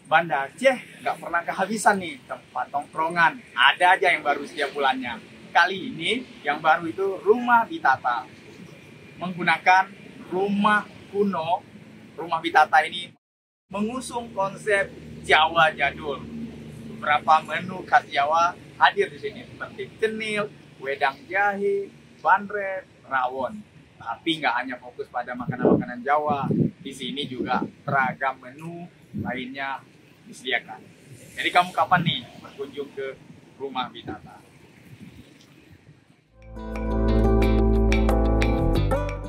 Banda Aceh nggak pernah kehabisan nih tempat tongkrongan. Ada aja yang baru setiap bulannya. Kali ini yang baru itu Rumah Bitata. Menggunakan rumah kuno, Rumah Bitata ini mengusung konsep Jawa jadul. Beberapa menu khas Jawa hadir di sini seperti cenil, wedang jahe, bandrek, rawon. Tapi nggak hanya fokus pada makanan-makanan Jawa. Di sini juga beragam menu lainnya disediakan. Jadi kamu kapan nih berkunjung ke Rumah Bitata?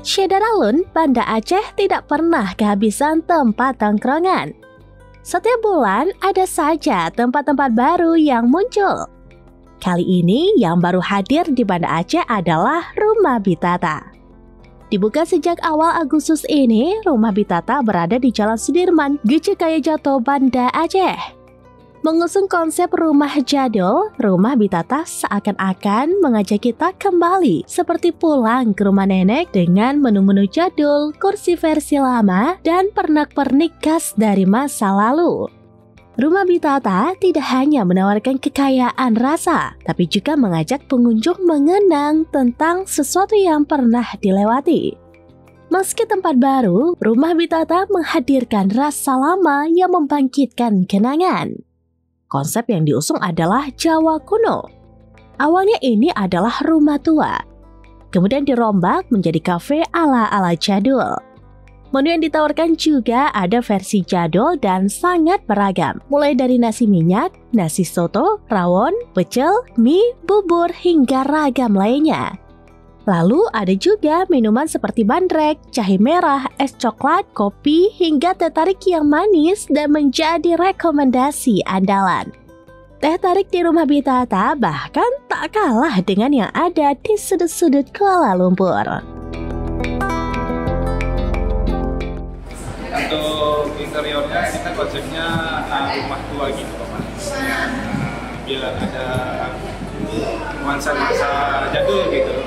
Syedar Alun, Banda Aceh tidak pernah kehabisan tempat tongkrongan. Setiap bulan ada saja tempat-tempat baru yang muncul. Kali ini yang baru hadir di Banda Aceh adalah Rumah Bitata. Dibuka sejak awal Agustus ini, Rumah Bitata berada di Jalan Sudirman, Gecekayajato, Banda Aceh. Mengusung konsep rumah jadul, Rumah Bitata seakan-akan mengajak kita kembali seperti pulang ke rumah nenek dengan menu-menu jadul, kursi versi lama, dan pernak-pernik khas dari masa lalu. Rumah Bitata tidak hanya menawarkan kekayaan rasa, tapi juga mengajak pengunjung mengenang tentang sesuatu yang pernah dilewati. Meski tempat baru, Rumah Bitata menghadirkan rasa lama yang membangkitkan kenangan. Konsep yang diusung adalah Jawa kuno. Awalnya ini adalah rumah tua, kemudian dirombak menjadi kafe ala-ala jadul. Menu yang ditawarkan juga ada versi jadul dan sangat beragam, mulai dari nasi minyak, nasi soto, rawon, pecel, mie, bubur, hingga ragam lainnya. Lalu ada juga minuman seperti bandrek, jahe merah, es coklat, kopi, hingga teh tarik yang manis dan menjadi rekomendasi andalan. Teh tarik di Rumah Bitata bahkan tak kalah dengan yang ada di sudut-sudut Kuala Lumpur. Untuk interiornya kita konsepnya rumah tua gitu Bapak. Biar ada nuansa jadul gitu.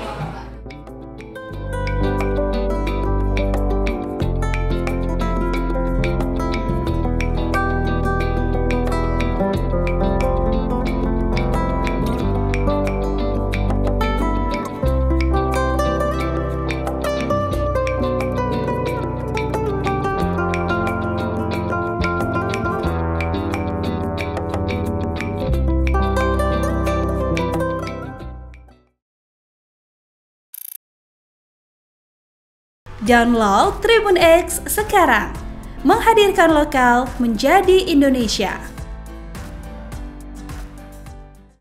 Download Tribun X sekarang, menghadirkan lokal menjadi Indonesia.